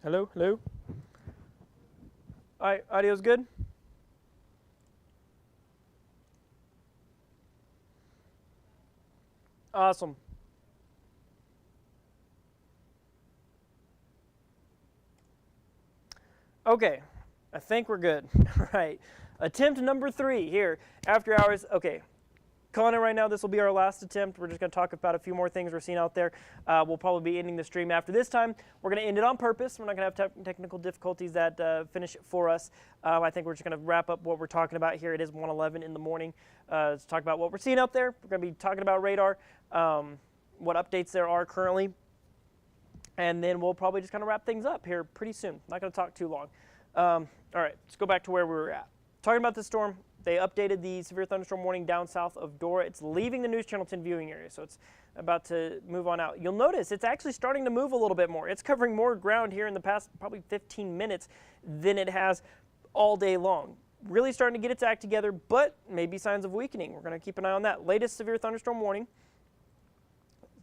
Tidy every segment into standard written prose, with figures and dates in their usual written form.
Hello, hello. All right, audio's good? Awesome. Okay, I think we're good. All right, attempt number 3 here, after hours. Okay, calling it right now, this will be our last attempt. We're just going to talk about a few more things we're seeing out there. We'll probably be ending the stream after this time. We're going to end it on purpose. We're not going to have technical difficulties that finish it for us. I think we're just going to wrap up what we're talking about here. It is 1:11 in the morning. Let's talk about what we're seeing out there. We're going to be talking about radar, what updates there are currently, and then we'll probably just kind of wrap things up here pretty soon. Not going to talk too long. All right, let's go back to where we were at. Talking about the storm, they updated the severe thunderstorm warning down south of Dora. It's leaving the News Channel 10 viewing area, so it's about to move on out. You'll notice it's actually starting to move a little bit more. It's covering more ground here in the past probably 15 minutes than it has all day long. Really starting to get its act together, but maybe signs of weakening. We're going to keep an eye on that. Latest severe thunderstorm warning.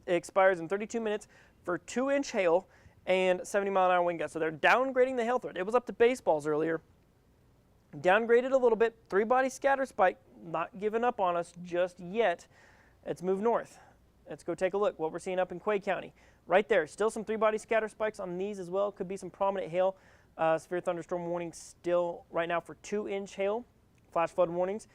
It expires in 32 minutes for 2-inch hail and 70-mile-an-hour wind gusts. So they're downgrading the hail threat. It was up to baseballs earlier. Downgraded a little bit. 3-body scatter spike, not giving up on us just yet. It's moved north. Let's go take a look what we're seeing up in Quay County. Right there, still some 3-body scatter spikes on these as well. Could be some prominent hail. Severe thunderstorm warning still right now for 2-inch hail. Flash flood warnings.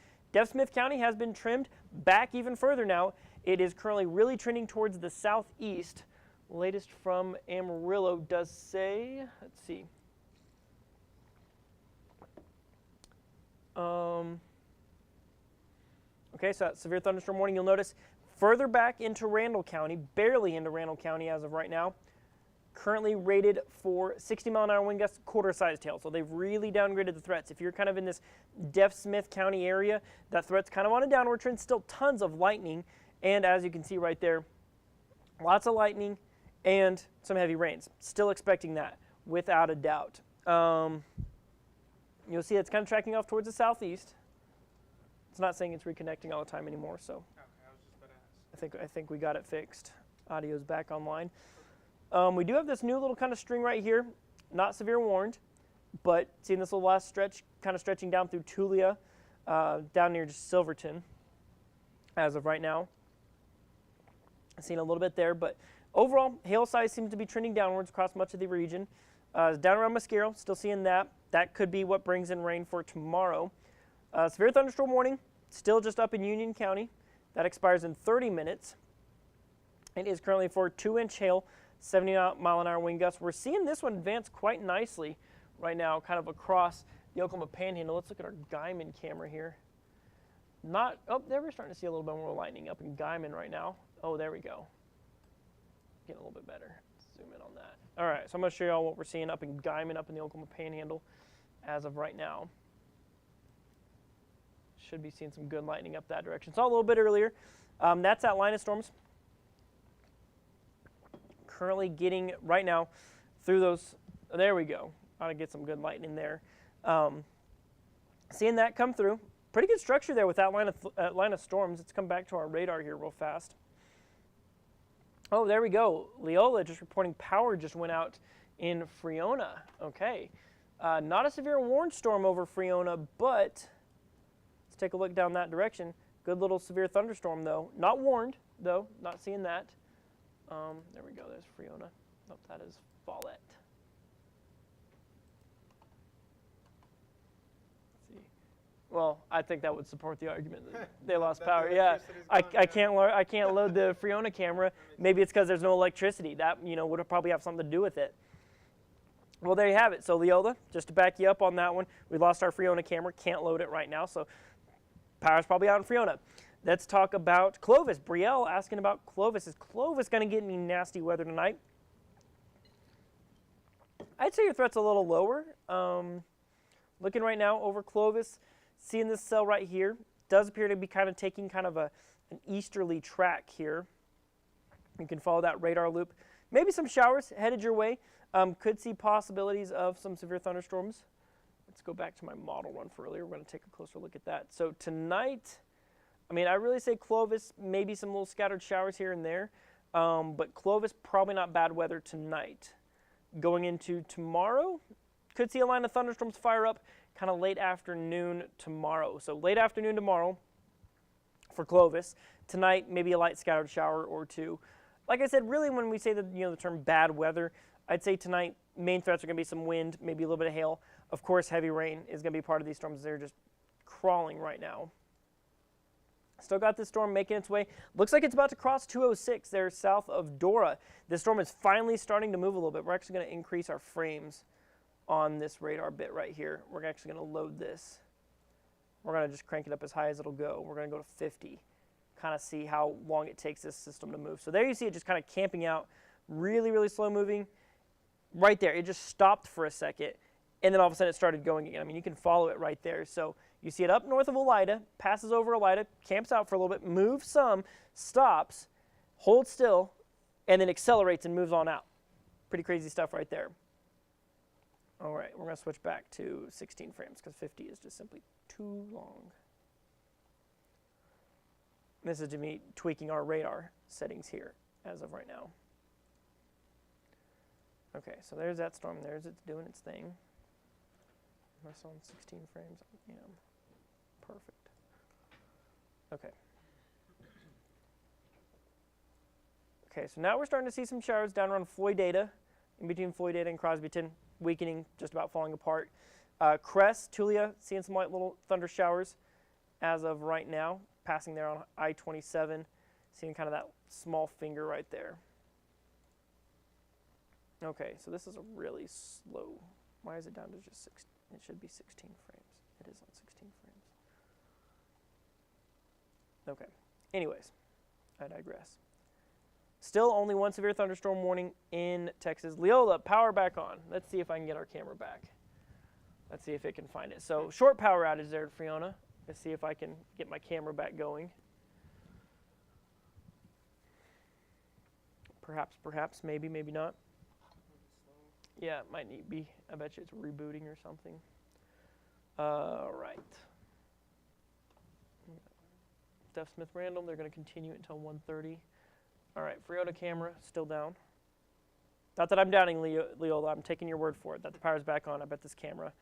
Smith County has been trimmed back even further now. It is currently really trending towards the southeast. Latest from Amarillo does say, let's see. Okay, so that severe thunderstorm warning, you'll notice further back into Randall County, barely into Randall County as of right now. Currently rated for 60-mile-an-hour wind gusts, quarter-sized hail. So they've really downgraded the threats. If you're kind of in this Smith County area, that threat's kind of on a downward trend. Still tons of lightning, and as you can see right there, lots of lightning and some heavy rains. Still expecting that, without a doubt. You'll see it's kind of tracking off towards the southeast. It's not saying it's reconnecting all the time anymore, so okay, I was just about to ask. I think we got it fixed. Audio's back online. We do have this new little kind of string right here, not severe warned, but seeing this little last stretch, kind of stretching down through Tulia, down near just Silverton, as of right now. Seeing a little bit there, but overall, hail size seems to be trending downwards across much of the region. Down around Mosquero, still seeing that. That could be what brings in rain for tomorrow. Severe thunderstorm warning, still just up in Union County. That expires in 30 minutes. It is currently for 2-inch hail, 70-mile-an-hour wind gusts. We're seeing this one advance quite nicely right now, kind of across the Oklahoma Panhandle. Let's look at our Guyman camera here. There we're starting to see a little bit more lightning up in Guyman right now. Oh, there we go. Getting a little bit better. Let's zoom in on that. All right, so I'm going to show you all what we're seeing up in Guyman, up in the Oklahoma Panhandle as of right now. Should be seeing some good lightning up that direction. Saw a little bit earlier. That's that line of storms. Currently getting right now through those. There we go. Ought to get some good lightning there. Seeing that come through. Pretty good structure there with that line of storms. Let's come back to our radar here real fast. Oh, there we go. Leola just reporting power just went out in Friona. Okay. Not a severe warned storm over Friona, but let's take a look down that direction. Good little severe thunderstorm, though. Not warned, though. Not seeing that. There we go. There's Friona. Nope, that is Follett. Let's see. Well, I think that would support the argument that they lost power. Yeah, I can't load the Friona camera. Maybe it's because there's no electricity. That would probably have something to do with it. Well, there you have it. So Leola, just to back you up on that one, we lost our Friona camera. Can't load it right now, so power's probably out in Friona. Let's talk about Clovis. Brielle asking about Clovis. Is Clovis going to get any nasty weather tonight? I'd say your threat's a little lower. Looking right now over Clovis, seeing this cell right here, does appear to be kind of taking kind of an easterly track here. You can follow that radar loop. Maybe some showers headed your way. Could see possibilities of some severe thunderstorms. Let's go back to my model run for earlier. We're going to take a closer look at that. So tonight, I really say Clovis, maybe some little scattered showers here and there. But Clovis, probably not bad weather tonight. Going into tomorrow, could see a line of thunderstorms fire up kind of late afternoon tomorrow. So late afternoon tomorrow for Clovis. Tonight, maybe a light scattered shower or two. Like I said, really when we say the term bad weather, I'd say tonight main threats are going to be some wind, maybe a little bit of hail. Of course, heavy rain is going to be part of these storms. They're just crawling right now. Still got this storm making its way. Looks like it's about to cross 206 there south of Dora. This storm is finally starting to move a little bit. We're actually going to increase our frames on this radar bit right here. We're actually going to load this. We're going to just crank it up as high as it'll go. We're going to go to 50, kind of see how long it takes this system to move. So there you see it just kind of camping out, really, really slow moving. Right there, it just stopped for a second, and then all of a sudden it started going again. I mean, you can follow it right there. So you see it up north of Elida, passes over Elida, camps out for a little bit, moves some, stops, holds still, and then accelerates and moves on out. Pretty crazy stuff right there. All right, we're going to switch back to 16 frames because 50 is just simply too long. This is me tweaking our radar settings here as of right now. Okay, so there's that storm. There's it's doing its thing. Am I on 16 frames? Yeah, perfect. Okay. Okay, so now we're starting to see some showers down around Floydada, in between Floydada and Crosbyton, weakening, just about falling apart. Crest, Tulia, seeing some light little thunder showers as of right now, passing there on I-27, seeing kind of that small finger right there. Okay, so this is a really slow. Why is it down to just 6? It should be 16 frames. It is on 16 frames. Okay, anyways, I digress. Still only one severe thunderstorm warning in Texas. Leola, power back on. Let's see if I can get our camera back. Let's see if it can find it. So short power outage there at Friona. Let's see if I can get my camera back going. Perhaps, maybe, maybe not. Yeah, it might need be. I bet you it's rebooting or something. Right. Steph Smith Randall, they're going to continue until 1:30. All right, Friota camera still down. Not that I'm doubting Leola, I'm taking your word for it that the power's back on. I bet this camera,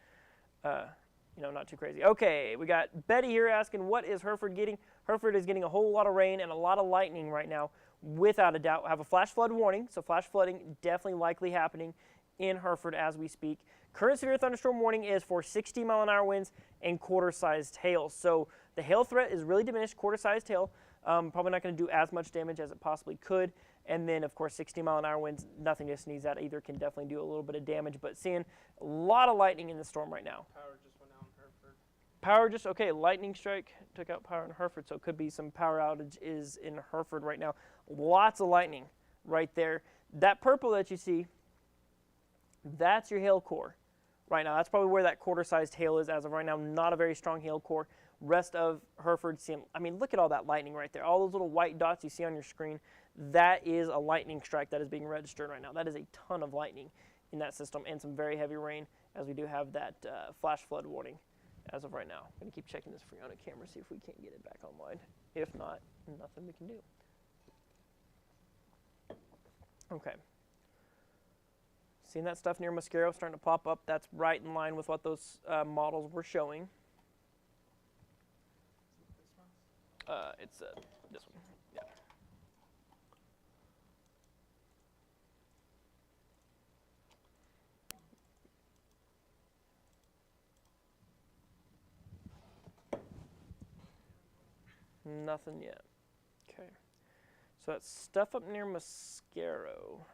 not too crazy. Okay, we got Betty here asking, what is Hereford getting? Hereford is getting a whole lot of rain and a lot of lightning right now, without a doubt. I have a flash flood warning, so flash flooding definitely likely happening in Hereford as we speak. Current severe thunderstorm warning is for 60-mile-an-hour winds and quarter-sized hail. So the hail threat is really diminished, quarter-sized hail. Probably not going to do as much damage as it possibly could. And then, of course, 60-mile-an-hour winds, nothing to sneeze at either, can definitely do a little bit of damage. But seeing a lot of lightning in the storm right now. Power just went out in Hereford. Power just, okay, lightning strike took out power in Hereford, so it could be some power outages in Hereford right now. Lots of lightning right there. That purple that you see, that's your hail core right now. That's probably where that quarter-sized hail is as of right now. Not a very strong hail core. Rest of Hereford, I mean, look at all that lightning right there. All those little white dots you see on your screen, that is a lightning strike that is being registered right now. That is a ton of lightning in that system and some very heavy rain, as we do have that flash flood warning as of right now. I'm going to keep checking this Friona camera, see if we can't get it back online. If not, nothing we can do. Okay. Seeing that stuff near Mosquero starting to pop up. That's right in line with what those models were showing. It's this one. Yeah. Nothing yet. Okay. So that's stuff up near Mosquero.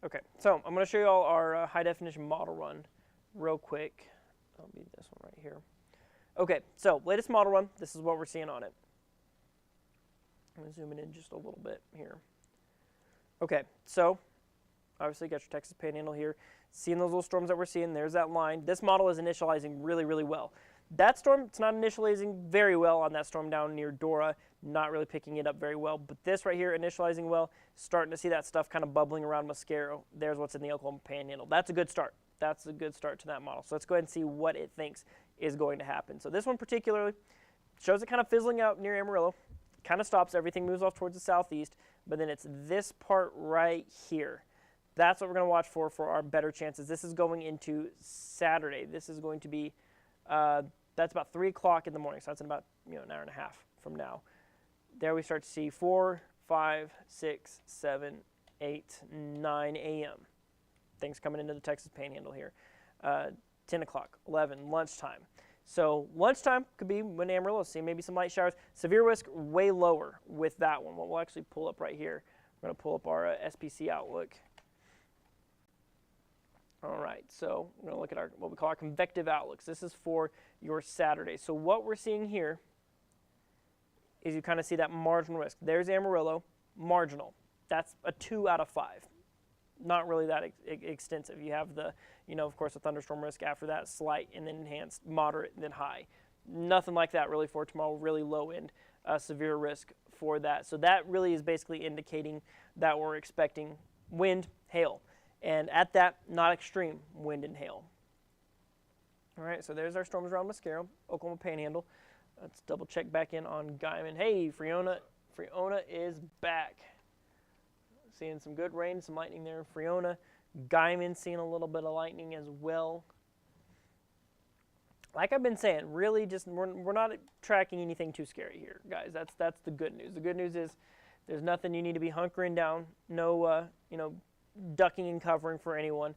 Okay, so I'm going to show you all our high-definition model run real quick. That'll be this one right here. Okay, so latest model run. This is what we're seeing on it. I'm going to zoom it in just a little bit here. Okay, so obviously you got your Texas Panhandle here. Seeing those little storms that we're seeing, there's that line. This model is initializing really, really well. That storm, it's not initializing very well on that storm down near Dora, not really picking it up very well. But this right here, initializing well, starting to see that stuff kind of bubbling around Mosquero. There's what's in the Oklahoma Panhandle. That's a good start. That's a good start to that model. So let's go ahead and see what it thinks is going to happen. So this one particularly, shows it kind of fizzling out near Amarillo. Kind of stops. Everything moves off towards the southeast. But then it's this part right here. That's what we're going to watch for our better chances. This is going into Saturday. This is going to be, that's about 3 o'clock in the morning. So that's in about an hour and a half from now. There we start to see 4, 5, 6, 7, 8, 9 a.m. Things coming into the Texas Panhandle here. 10 o'clock, 11, lunchtime. So lunchtime could be when Amarillo see maybe some light showers. Severe risk way lower with that one. What we'll actually pull up right here. We're going to pull up our SPC outlook. All right, so we're going to look at our what we call our convective outlooks. This is for your Saturday. So what we're seeing here is you kind of see that marginal risk. There's Amarillo, marginal. That's a 2 out of 5. Not really that extensive. You have the, of course, a thunderstorm risk after that, slight, and then enhanced, moderate, and then high. Nothing like that really for tomorrow, really low end, severe risk for that. So that really is basically indicating that we're expecting wind, hail. And at that, not extreme wind and hail. All right, so there's our storms around Mascaro, Oklahoma Panhandle. Let's double check back in on Guyman. Hey, Friona is back. Seeing some good rain, some lightning there in Friona. Guyman seeing a little bit of lightning as well. Like I've been saying, really just we're not tracking anything too scary here, guys. That's the good news. The good news is there's nothing you need to be hunkering down. No, ducking and covering for anyone.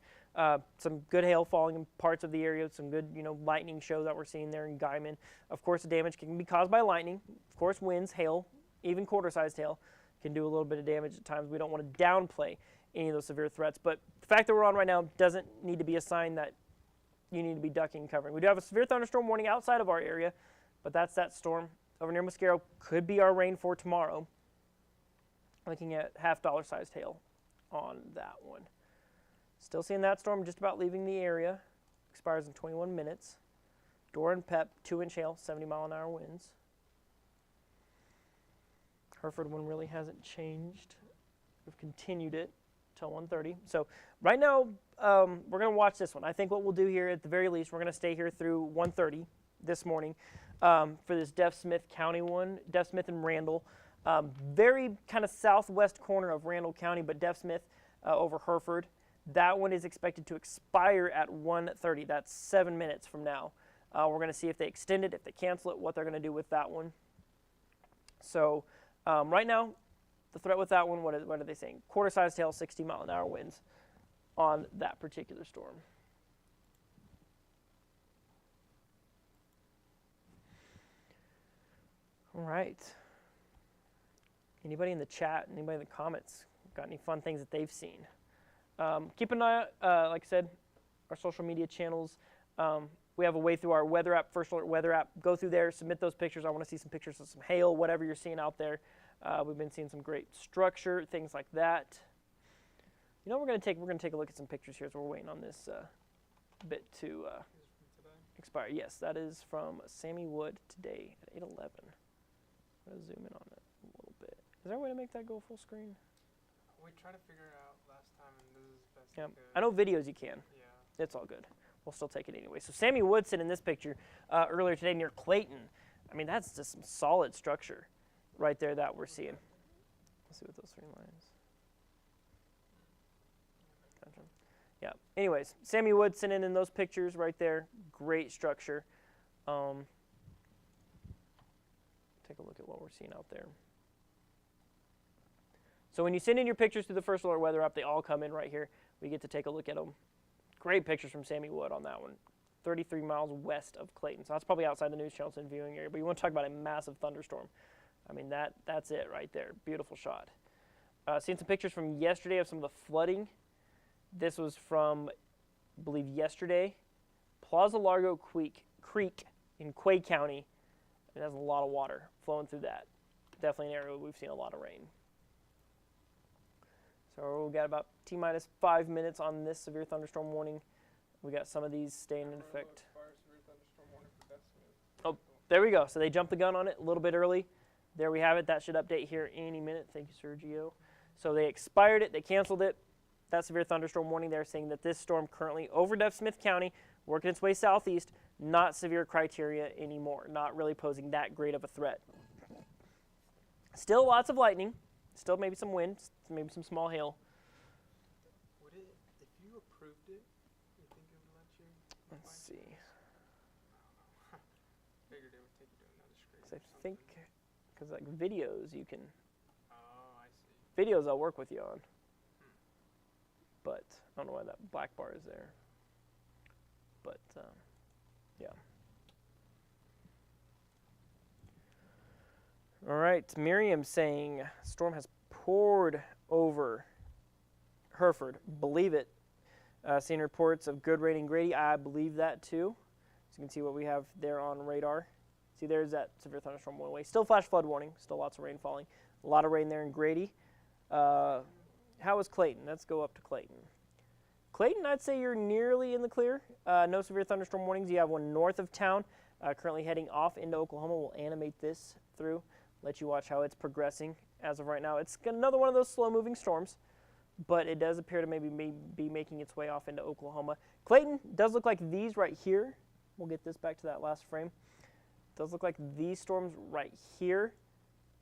Some good hail falling in parts of the area. Some good, lightning show that we're seeing there in Guyman. Of course, the damage can be caused by lightning. Of course, winds, hail, even quarter-sized hail can do a little bit of damage at times. We don't want to downplay any of those severe threats. But the fact that we're on right now doesn't need to be a sign that you need to be ducking and covering. We do have a severe thunderstorm warning outside of our area, but that's that storm over near Mascaro. Could be our rain for tomorrow. Looking at half-dollar sized hail on that one. Still seeing that storm just about leaving the area. Expires in 21 minutes. Dora and Pep, 2-inch hail, 70-mile-an-hour winds. Hereford one really hasn't changed. We've continued it till 1:30. So right now, we're going to watch this one. I think what we'll do here, at the very least, we're going to stay here through 1:30 this morning for this Deaf Smith County one. Deaf Smith and Randall. Very kind of southwest corner of Randall County, but Deaf Smith over Hereford. That one is expected to expire at 1:30. That's 7 minutes from now. We're going to see if they extend it, if they cancel it, what they're going to do with that one. So right now, the threat with that one, what are they saying? Quarter-sized hail, 60-mile-an-hour winds on that particular storm. All right. Anybody in the chat, anybody in the comments, got any fun things that they've seen? Keep an eye out, like I said, our social media channels. We have a way through our weather app, First Alert weather app. Go through there, submit those pictures. I want to see some pictures of some hail, whatever you're seeing out there. We've been seeing some great structure, things like that. We're going to take a look at some pictures here as we're waiting on this bit to expire. Yes, that is from Sammy Wood today at 8:11. I'm going to zoom in on it a little bit. Is there a way to make that go full screen? We tried to figure it out last time, and this is best. Yeah, I know videos you can. Yeah. It's all good. We'll still take it anyway. So Sammy Woodson in this picture earlier today near Clayton. I mean, that's just some solid structure right there that we're seeing. Let's see what those 3 lines. Gotcha. Yeah. Anyways, Sammy Woodson in those pictures right there. Great structure. Take a look at what we're seeing out there. So when you send in your pictures through the First Alert weather app, they all come in right here. We get to take a look at them. Great pictures from Sammy Wood on that one. 33 miles west of Clayton. So that's probably outside the NewsChannel viewing area. But you want to talk about a massive thunderstorm. I mean, that's it right there. Beautiful shot. Seeing some pictures from yesterday of some of the flooding. This was from, I believe, yesterday. Plaza Largo Creek in Quay County. It has a lot of water flowing through that. Definitely an area where we've seen a lot of rain. So we've got about T-minus 5 minutes on this severe thunderstorm warning. We got some of these staying in effect. Oh, there we go. So they jumped the gun on it a little bit early. There we have it. That should update here any minute. Thank you, Sergio. So they expired it. They canceled it. That severe thunderstorm warning, they're saying that this storm currently over Deaf Smith County, working its way southeast, Not severe criteria anymore, not really posing that great of a threat. Still lots of lightning, still maybe some wind, maybe some small hail. Would it, if you approved it, you think it would let you? Let's see. I don't know. Figured it would take you to another screen. 'Cause I or think, something. because like videos, you can, Oh, I see. videos I'll work with you on. Hmm. But I don't know why that black bar is there. But yeah. All right, Miriam saying storm has poured over Hereford. Believe it. Seeing reports of good rain in Grady. I believe that too. So you can see what we have there on radar. See, there's that severe thunderstorm one way. Still flash flood warning. Still lots of rain falling. A lot of rain there in Grady. How is Clayton? Let's go up to Clayton. Clayton, I'd say you're nearly in the clear. No severe thunderstorm warnings. You have one north of town, currently heading off into Oklahoma. We'll animate this through, let you watch how it's progressing. As of right now, it's another one of those slow-moving storms, but it does appear to maybe be making its way off into Oklahoma. Clayton does look like these right here. We'll get this back to that last frame. Does look like these storms right here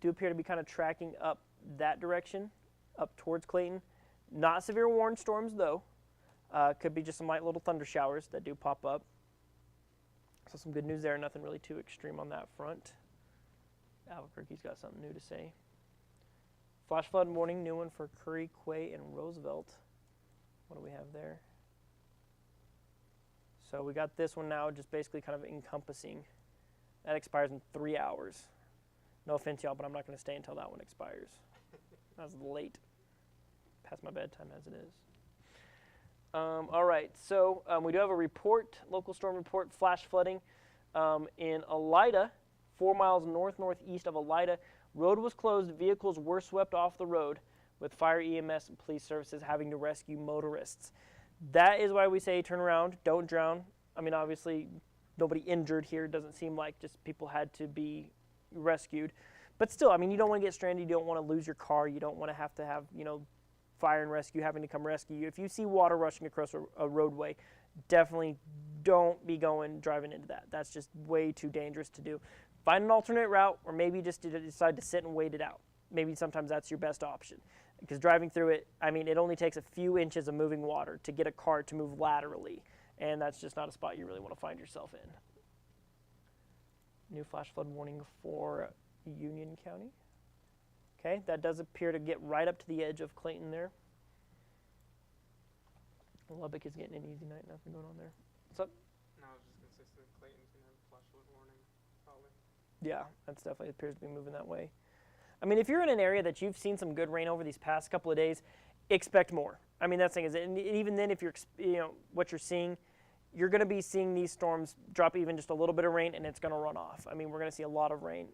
do appear to be kind of tracking up that direction, up towards Clayton. Not severe warned storms, though. Could be just some light little thunder showers that do pop up. So some good news there. Nothing really too extreme on that front. Albuquerque's got something new to say. Flash flood warning, new one for Curry, Quay, and Roosevelt. What do we have there? So we got this one now just basically kind of encompassing. That expires in 3 hours. No offense, y'all, but I'm not going to stay until that one expires. That's late. Past my bedtime as it is. All right, so we do have a report, local storm report, flash flooding in Elida, 4 miles northeast of Elida. Road was closed, vehicles were swept off the road, with fire, EMS, and police services having to rescue motorists. That is why we say turn around, don't drown. I mean, obviously, nobody injured here. It doesn't seem like just people had to be rescued. But still, I mean, you don't want to get stranded. You don't want to lose your car. You don't want to have, fire and rescue having to come rescue you. If you see water rushing across a roadway, definitely don't be driving into that. That's just way too dangerous to do. Find an alternate route, or maybe just decide to sit and wait it out. Maybe sometimes that's your best option. Because driving through it, I mean, it only takes a few inches of moving water to get a car to move laterally, and that's just not a spot you really want to find yourself in. New flash flood warning for Union County. Okay, that does appear to get right up to the edge of Clayton there. Lubbock is getting an easy night, nothing going on there. What's up? No, I was just going to say Clayton's going to have a flash flood warning, probably. Yeah, that's definitely appears to be moving that way. I mean, if you're in an area that you've seen some good rain over these past couple of days, expect more. I mean, that's the thing is, and even then, if you're, what you're seeing, you're going to be seeing these storms drop even just a little bit of rain, and it's going to run off. I mean, we're going to see a lot of rain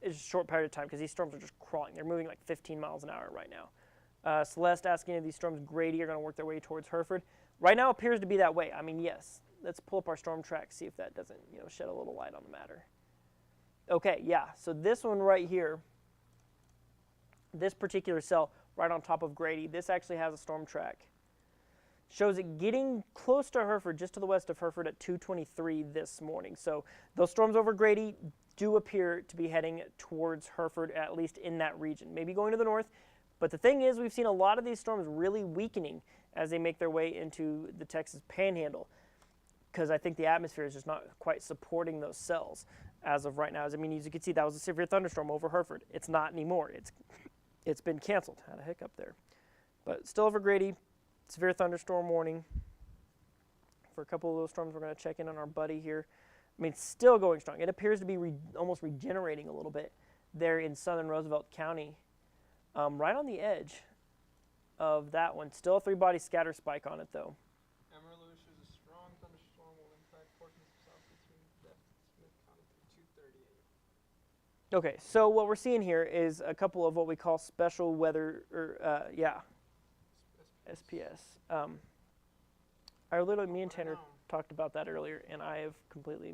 in a short period of time because these storms are just crawling. They're moving like 15 miles an hour right now. Celeste asking if these storms Grady are going to work their way towards Hereford. Right now, it appears to be that way. I mean, yes. Let's pull up our storm track, see if that doesn't, shed a little light on the matter. Okay, yeah. So this one right here, this particular cell right on top of Grady, this actually has a storm track. Shows it getting close to Hereford, just to the west of Hereford at 2:23 this morning. So those storms over Grady do appear to be heading towards Hereford, at least in that region. Maybe going to the north. But the thing is, we've seen a lot of these storms really weakening as they make their way into the Texas Panhandle, because I think the atmosphere is just not quite supporting those cells as of right now. I mean, as you can see, that was a severe thunderstorm over Hereford. It's not anymore. It's been canceled. Had a hiccup there. But still over Grady, severe thunderstorm warning. For a couple of those storms, we're going to check in on our buddy here. I mean, it's still going strong. It appears to be almost regenerating a little bit there in southern Roosevelt County, right on the edge of that one. Still a 3-body scatter spike on it, though. Amarillo issues a strong thunderstorm will impact portions of south between Beth and Smith County through 2:38. Okay, so what we're seeing here is a couple of what we call special weather, SPS. Me and Tanner talked about that earlier, and I have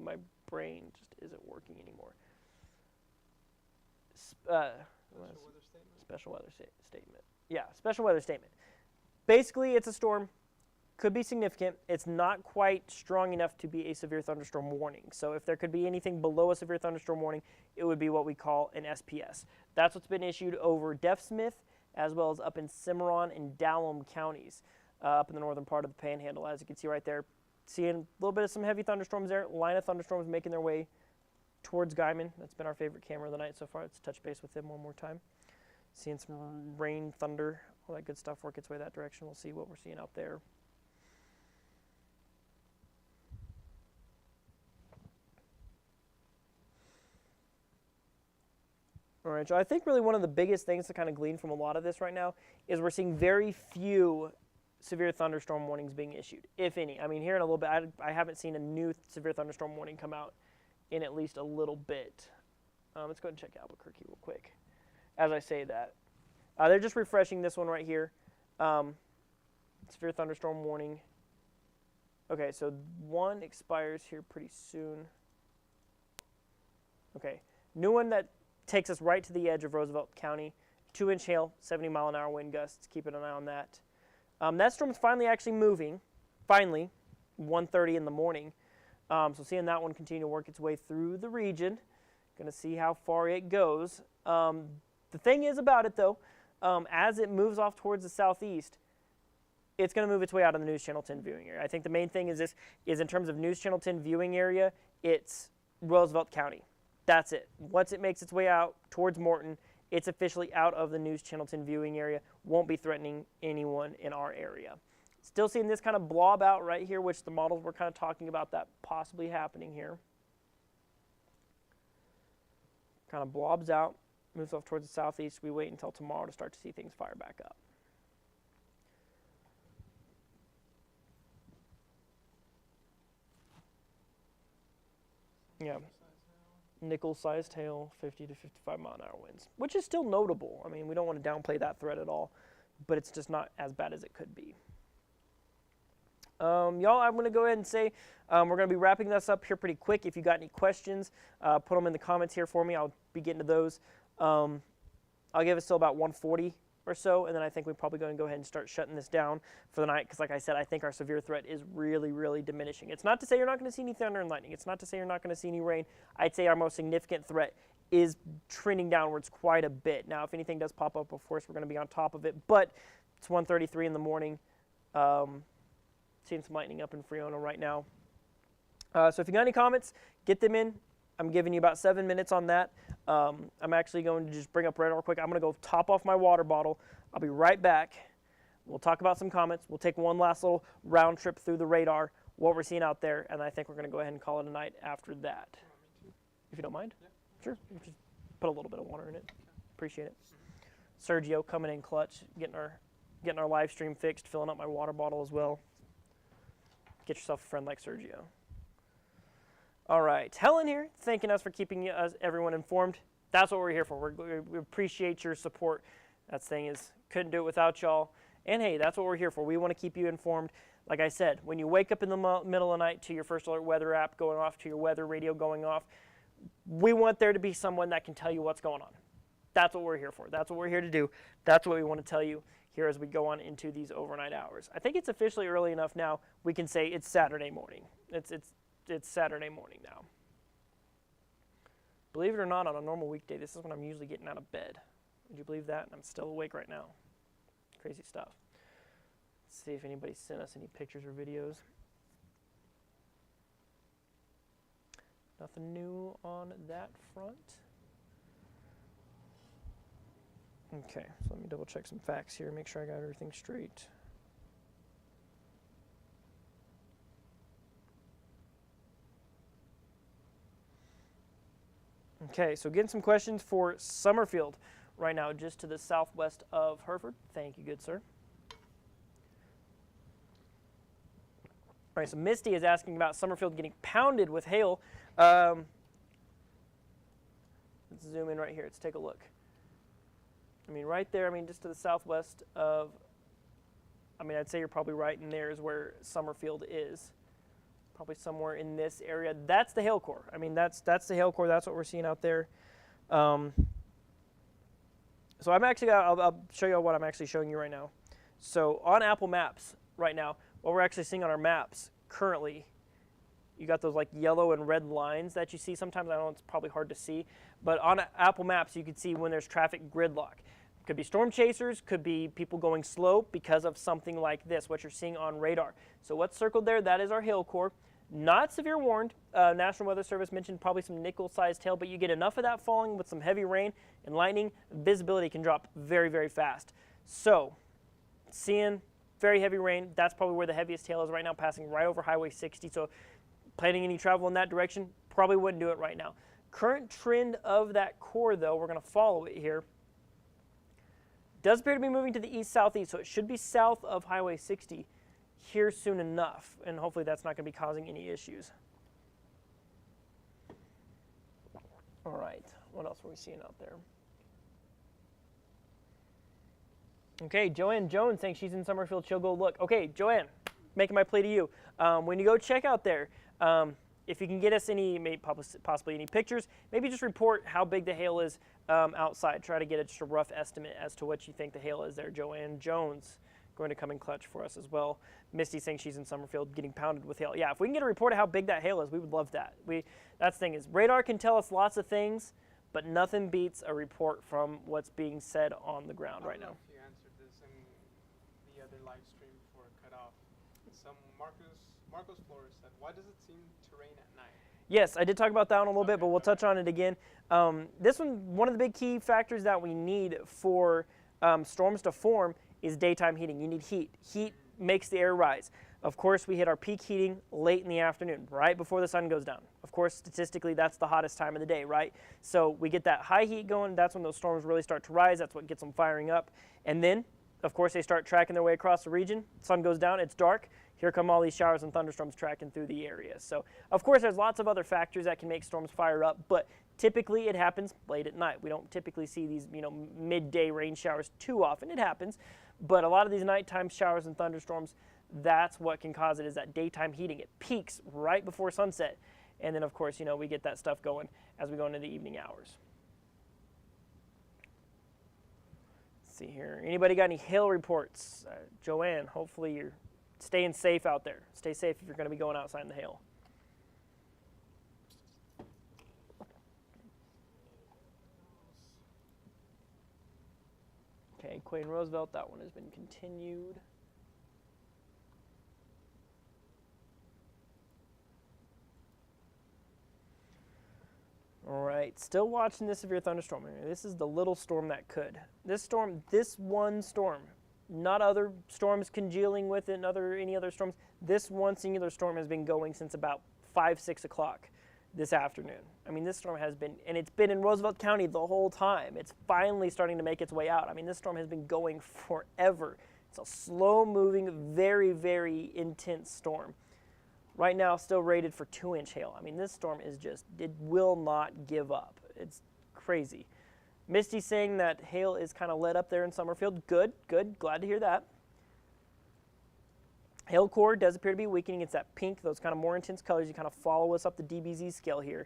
my brain just isn't working anymore. Special weather statement. Yeah, special weather statement. Basically, it's a storm could be significant. It's not quite strong enough to be a severe thunderstorm warning. So if there could be anything below a severe thunderstorm warning, it would be what we call an SPS. That's what's been issued over Deaf Smith, as well as up in Cimarron and Dallam counties, up in the northern part of the Panhandle. As you can see right there, seeing a little bit of some heavy thunderstorms there. Line of thunderstorms making their way towards Guyman. That's been our favorite camera of the night so far. Let's touch base with him one more time. Seeing some rain, thunder, all that good stuff work its way that direction. We'll see what we're seeing out there. All right, so I think really one of the biggest things to kind of glean from a lot of this right now is we're seeing very few severe thunderstorm warnings being issued, if any. I mean, here in a little bit, I haven't seen a new severe thunderstorm warning come out in at least a little bit. Let's go ahead and check Albuquerque real quick as I say that. They're just refreshing this one right here. Severe thunderstorm warning. Okay, so one expires here pretty soon. Okay, new one that takes us right to the edge of Roosevelt County. 2-inch hail, 70-mile-an-hour wind gusts. Keeping an eye on that. That storm's finally actually moving. Finally, 1:30 in the morning. So seeing that one continue to work its way through the region. Going to see how far it goes. The thing is about it, though, as it moves off towards the southeast, it's going to move its way out of the News Channel 10 viewing area. I think the main thing is in terms of News Channel 10 viewing area, it's Roosevelt County. That's it. Once it makes its way out towards Morton, it's officially out of the News Channel 10 viewing area. Won't be threatening anyone in our area. Still seeing this kind of blob out right here, which the models were kind of talking about that possibly happening here. Kind of blobs out, moves off towards the southeast. We wait until tomorrow to start to see things fire back up. Yeah. Nickel-sized hail, 50 to 55-mile-an-hour winds, which is still notable. I mean, we don't want to downplay that threat at all, but it's just not as bad as it could be. Y'all, I'm going to go ahead and say we're going to be wrapping this up here pretty quick. If you got any questions, put them in the comments here for me. I'll be getting to those. I'll give us till about 1:40 or so, and then I think we're probably going to go ahead and start shutting this down for the night because, like I said, I think our severe threat is really, really diminishing. It's not to say you're not going to see any thunder and lightning. It's not to say you're not going to see any rain. I'd say our most significant threat is trending downwards quite a bit. Now, if anything does pop up, of course, we're going to be on top of it, but it's 1:33 in the morning. Seeing some lightning up in Friona right now. So if you got any comments, get them in. I'm giving you about 7 minutes on that. I'm actually going to just bring up radar real quick. I'm going to go top off my water bottle. I'll be right back. We'll talk about some comments. We'll take one last little round trip through the radar, what we're seeing out there, and I think we're going to go ahead and call it a night after that. If you don't mind? Yeah. Sure. Just put a little bit of water in it. Appreciate it. Sergio coming in clutch, getting our live stream fixed, filling up my water bottle as well. Get yourself a friend like Sergio. All right, Helen here, thanking us for keeping everyone informed. That's what we're here for. We appreciate your support. That thing is, couldn't do it without y'all. And hey, that's what we're here for. We want to keep you informed. Like I said, when you wake up in the middle of the night to your First Alert weather app going off, to your weather radio going off, we want there to be someone that can tell you what's going on. That's what we're here for. That's what we're here to do. That's what we want to tell you here as we go on into these overnight hours. I think it's officially early enough now we can say it's Saturday morning. It's Saturday morning now. Believe it or not, on a normal weekday, this is when I'm usually getting out of bed. Would you believe that? And I'm still awake right now. Crazy stuff. Let's see if anybody sent us any pictures or videos. Nothing new on that front. Okay, so let me double check some facts here, make sure I got everything straight. Okay, so getting some questions for Summerfield right now, just to the southwest of Hereford. Thank you, good sir. All right, so Misty is asking about Summerfield getting pounded with hail. Let's zoom in right here. Let's take a look. I mean, right there, I mean, just to the southwest of, I mean, I'd say you're probably right in there is where Summerfield is. Probably somewhere in this area. That's the hail core. I mean, that's the hail core. That's what we're seeing out there. So I'm actually, I'll show you what I'm actually showing you right now. So on Apple Maps right now, what we're actually seeing on our maps currently, you got those like yellow and red lines that you see sometimes. I know it's probably hard to see, but on Apple Maps you can see when there's traffic gridlock. Could be storm chasers, could be people going slow because of something like this, what you're seeing on radar. So what's circled there, that is our hail core. Not severe warned. National Weather Service mentioned probably some nickel-sized hail, but you get enough of that falling with some heavy rain and lightning, visibility can drop very, very fast. So seeing very heavy rain, that's probably where the heaviest hail is right now, passing right over Highway 60. So planning any travel in that direction, probably wouldn't do it right now. Current trend of that core, though, we're going to follow it here, does appear to be moving to the east-southeast, so it should be south of Highway 60 here soon enough, and hopefully that's not going to be causing any issues. All right, what else are we seeing out there? Okay, Joanne Jones saying she's in Summerfield. She'll go look. Okay, Joanne, making my plea to you. When you go check out there, if you can get us any, maybe possibly any pictures, maybe just report how big the hail is outside. Try to get just a rough estimate as to what you think the hail is there. Joanne Jones going to come in clutch for us as well. Misty saying she's in Summerfield getting pounded with hail. Yeah, if we can get a report of how big that hail is, we would love that. That's the thing is, radar can tell us lots of things, but nothing beats a report from what's being said on the ground right now. You answered this in the other live stream before it cut off. Some Marcos Flores said, "Why does it seem to rain at night?" Yes, I did talk about that one a little bit, but we'll touch on it again. This one of the big key factors that we need for storms to form is daytime heating. You need heat. Heat makes the air rise. Of course, we hit our peak heating late in the afternoon, right before the sun goes down. Of course, statistically, that's the hottest time of the day, right? So we get that high heat going. That's when those storms really start to rise. That's what gets them firing up. And then, of course, they start tracking their way across the region. Sun goes down. It's dark. Here come all these showers and thunderstorms tracking through the area. So, of course, there's lots of other factors that can make storms fire up, but typically it happens late at night. We don't typically see these, midday rain showers too often. It happens, but a lot of these nighttime showers and thunderstorms, that's what can cause it, is that daytime heating. It peaks right before sunset, and then, of course, we get that stuff going as we go into the evening hours. Let's see here. Anybody got any hail reports? Joanne, hopefully you're staying safe out there. Stay safe if you're going to be going outside in the hail. Okay, Quayne Roosevelt, that one has been continued. All right, still watching this severe thunderstorm. This is the little storm that could. This one storm, not other storms congealing with it, any other storms. This one singular storm has been going since about 5, 6 o'clock this afternoon. I mean, this storm has been, and it's been in Roosevelt County the whole time. It's finally starting to make its way out. I mean, this storm has been going forever. It's a slow-moving, very, very intense storm. Right now, still rated for 2-inch hail. I mean, this storm is it will not give up. It's crazy. Misty saying that hail is kind of let up there in Summerfield. Good, glad to hear that. Hail core does appear to be weakening. It's that pink, those kind of more intense colors. You kind of follow us up the DBZ scale here.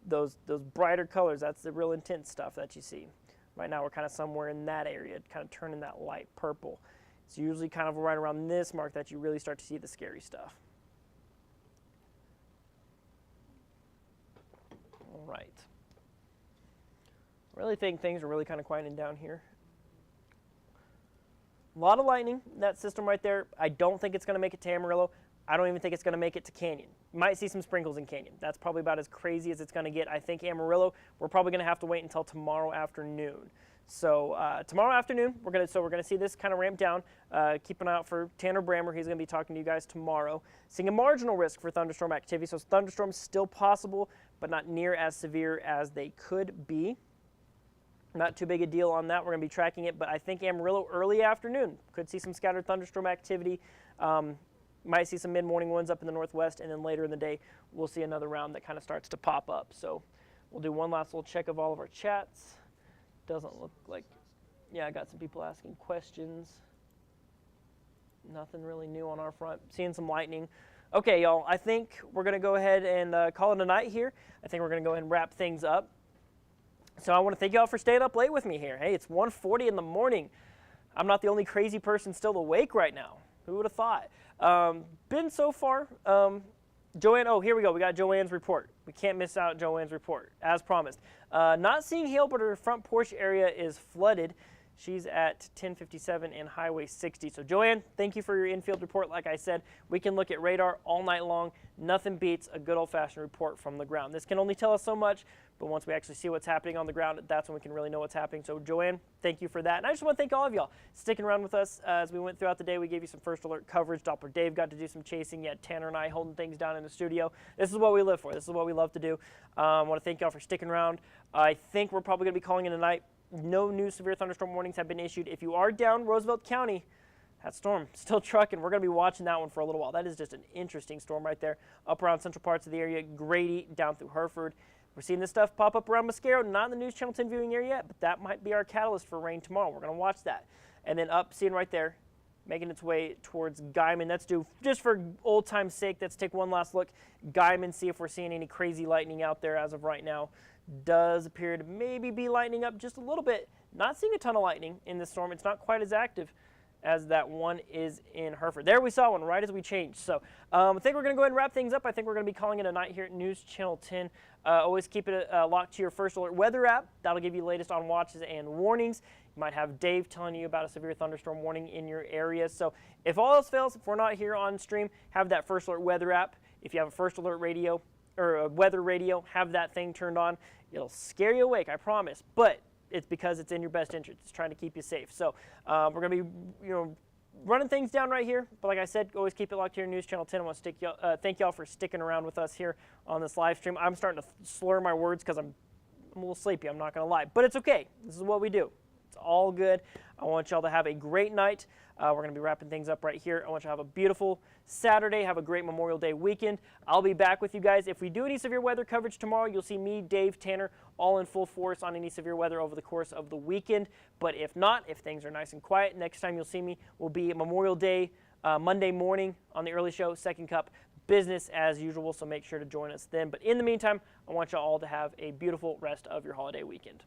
Those brighter colors, that's the real intense stuff that you see. Right now, we're kind of somewhere in that area, kind of turning that light purple. It's usually kind of right around this mark that you really start to see the scary stuff. All right. I really think things are really kind of quieting down here. A lot of lightning, that system right there. I don't think it's going to make it to Amarillo. I don't even think it's going to make it to Canyon. Might see some sprinkles in Canyon. That's probably about as crazy as it's going to get. I think Amarillo, we're probably going to have to wait until tomorrow afternoon. So tomorrow afternoon, we're going to see this kind of ramp down. Keep an eye out for Tanner Brammer. He's going to be talking to you guys tomorrow. Seeing a marginal risk for thunderstorm activity. So thunderstorms still possible, but not near as severe as they could be. Not too big a deal on that. We're going to be tracking it, but I think Amarillo early afternoon could see some scattered thunderstorm activity. Might see some mid-morning ones up in the northwest, and then later in the day, we'll see another round that kind of starts to pop up. So we'll do one last little check of all of our chats. Doesn't look like, yeah, I got some people asking questions. Nothing really new on our front. Seeing some lightning. Okay, y'all, I think we're going to go ahead and call it a night here. I think we're going to go ahead and wrap things up. So I want to thank y'all for staying up late with me here. Hey, it's 1:40 in the morning. I'm not the only crazy person still awake right now. Who would have thought? Been so far. Joanne, oh, here we go. We got Joanne's report. We can't miss out Joanne's report, as promised. Not seeing hail, but her front porch area is flooded. She's at 1057 and Highway 60. So, Joanne, thank you for your infield report. Like I said, we can look at radar all night long. Nothing beats a good old-fashioned report from the ground. This can only tell us so much, but once we actually see what's happening on the ground, that's when we can really know what's happening. So, Joanne, thank you for that. And I just want to thank all of y'all sticking around with us as we went throughout the day. We gave you some first alert coverage. Doppler Dave got to do some chasing. You had Tanner and I holding things down in the studio. This is what we live for. This is what we love to do. I want to thank y'all for sticking around. I think we're probably going to be calling it a night. No new severe thunderstorm warnings have been issued. If you are down Roosevelt County, that storm still trucking. We're going to be watching that one for a little while. That is just an interesting storm right there up around central parts of the area, Grady down through Hereford. We're seeing this stuff pop up around Mosquero, not in the News Channel 10 viewing area yet, but that might be our catalyst for rain tomorrow. We're going to watch that. And then up, seeing right there, making its way towards Guyman. That's due, just for old time's sake, let's take one last look. Guyman, see if we're seeing any crazy lightning out there as of right now. Does appear to maybe be lightning up just a little bit. Not seeing a ton of lightning in this storm. It's not quite as active as that one is in Hereford. There we saw one right as we changed. So I think we're going to go ahead and wrap things up. I think we're going to be calling it a night here at News Channel 10. Always keep it locked to your First Alert weather app. That'll give you the latest on watches and warnings. You might have Dave telling you about a severe thunderstorm warning in your area. So if all else fails, if we're not here on stream, have that First Alert weather app. If you have a First Alert radio or a weather radio, have that thing turned on. It'll scare you awake, I promise. But it's because it's in your best interest. It's trying to keep you safe. So we're going to be, running things down right here. But like I said, always keep it locked here, News Channel 10. I want to thank y'all for sticking around with us here on this live stream. I'm starting to slur my words because I'm a little sleepy. I'm not going to lie. But it's okay. This is what we do. It's all good. I want y'all to have a great night. We're going to be wrapping things up right here. I want you to have a beautiful Saturday. Have a great Memorial Day weekend. I'll be back with you guys. If we do any severe weather coverage tomorrow, you'll see me, Dave, Tanner, all in full force on any severe weather over the course of the weekend. But if not, if things are nice and quiet, next time you'll see me will be Memorial Day, Monday morning on the early show, Second Cup, business as usual. So make sure to join us then. But in the meantime, I want you all to have a beautiful rest of your holiday weekend.